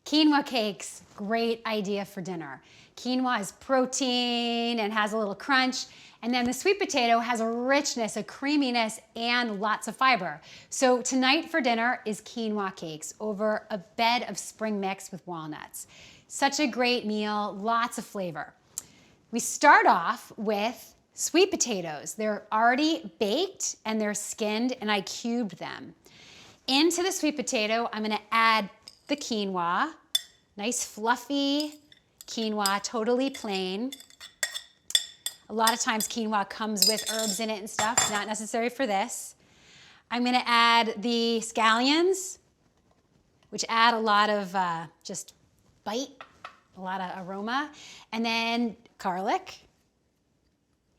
Quinoa cakes, great idea for dinner. Quinoa is protein and has a little crunch. And then the sweet potato has a richness, a creaminess, and lots of fiber. So tonight for dinner is quinoa cakes over a bed of spring mix with walnuts. Such a great meal, lots of flavor. We start off with sweet potatoes. They're already baked and they're skinned, and I cubed them. Into the sweet potato, I'm gonna add the quinoa, nice fluffy quinoa, totally plain. A lot of times quinoa comes with herbs in it and stuff, not necessary for this. I'm gonna add the scallions, which add a lot of just bite, a lot of aroma. And then garlic,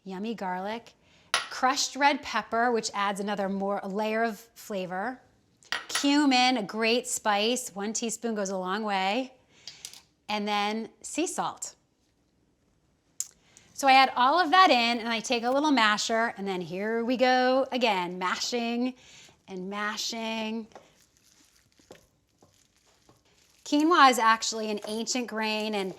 yummy garlic. Crushed red pepper, which adds another a layer of flavor. Cumin, a great spice. 1 teaspoon goes a long way. And then sea salt. So I add all of that in and I take a little masher, and then here we go again, mashing and mashing. Quinoa is actually an ancient grain and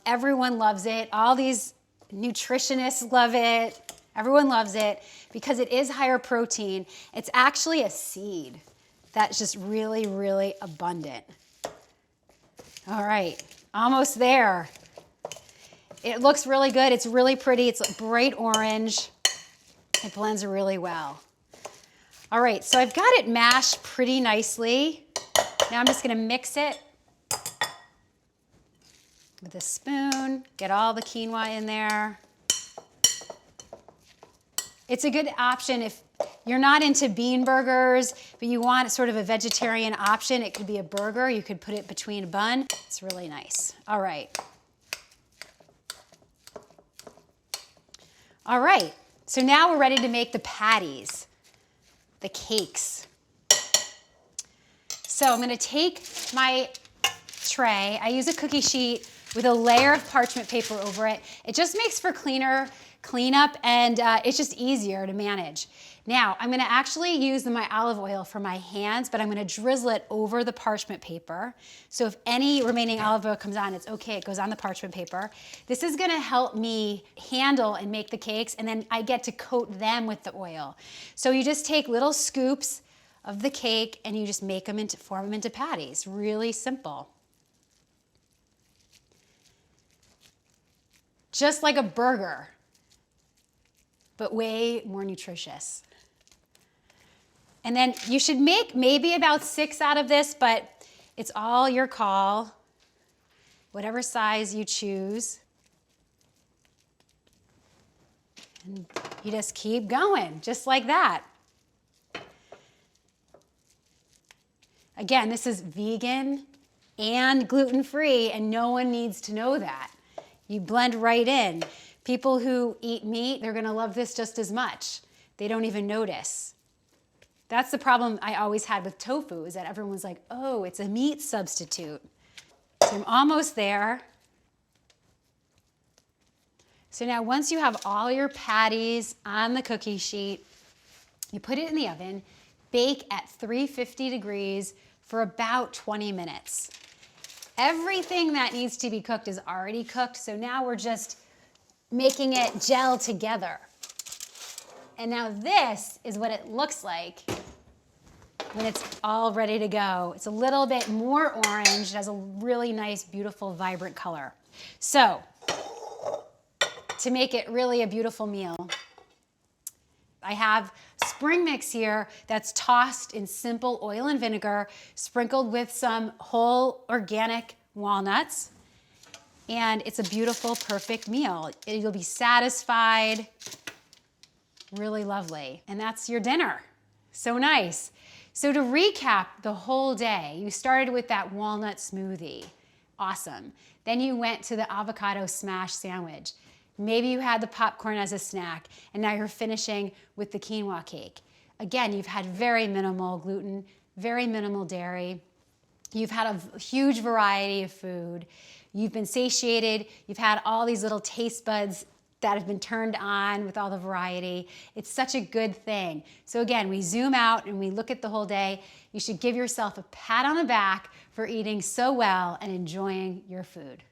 everyone loves it. All these nutritionists love it. Everyone loves it because it is higher protein. It's actually a seed that's just really, really abundant. All right, almost there. It looks really good. It's really pretty. It's bright orange. It blends really well. All right, so I've got it mashed pretty nicely. Now I'm just gonna mix it with a spoon, get all the quinoa in there. It's a good option if you're not into bean burgers, but you want sort of a vegetarian option. It could be a burger. You could put it between a bun. It's really nice. All right. All right, so now we're ready to make the patties, the cakes. So I'm gonna take my tray. I use a cookie sheet with a layer of parchment paper over it. It just makes for cleaner cleanup, and it's just easier to manage. Now, I'm gonna actually use my olive oil for my hands, but I'm gonna drizzle it over the parchment paper. So if any remaining olive oil comes on, it's okay, it goes on the parchment paper. This is gonna help me handle and make the cakes, and then I get to coat them with the oil. So you just take little scoops of the cake and you just make them form them into patties. Really simple. Just like a burger, but way more nutritious. And then you should make maybe about 6 out of this, but it's all your call, whatever size you choose. And you just keep going, just like that. Again, this is vegan and gluten-free, and no one needs to know that. You blend right in. People who eat meat, they're gonna love this just as much. They don't even notice. That's the problem I always had with tofu, is that everyone's like, oh, it's a meat substitute. So I'm almost there. So now once you have all your patties on the cookie sheet, you put it in the oven, bake at 350 degrees for about 20 minutes. Everything that needs to be cooked is already cooked, so now we're just making it gel together. And now this is what it looks like when it's all ready to go. It's a little bit more orange. It has a really nice, beautiful, vibrant color. So, to make it really a beautiful meal, I have spring mix here that's tossed in simple oil and vinegar, sprinkled with some whole organic walnuts. And it's a beautiful, perfect meal. You'll be satisfied, really lovely. And that's your dinner. So nice. So to recap the whole day, you started with that walnut smoothie. Awesome. Then you went to the avocado smash sandwich. Maybe you had the popcorn as a snack, and now you're finishing with the quinoa cake. Again, you've had very minimal gluten, very minimal dairy. You've had a huge variety of food. You've been satiated. You've had all these little taste buds that have been turned on with all the variety. It's such a good thing. So again, we zoom out and we look at the whole day. You should give yourself a pat on the back for eating so well and enjoying your food.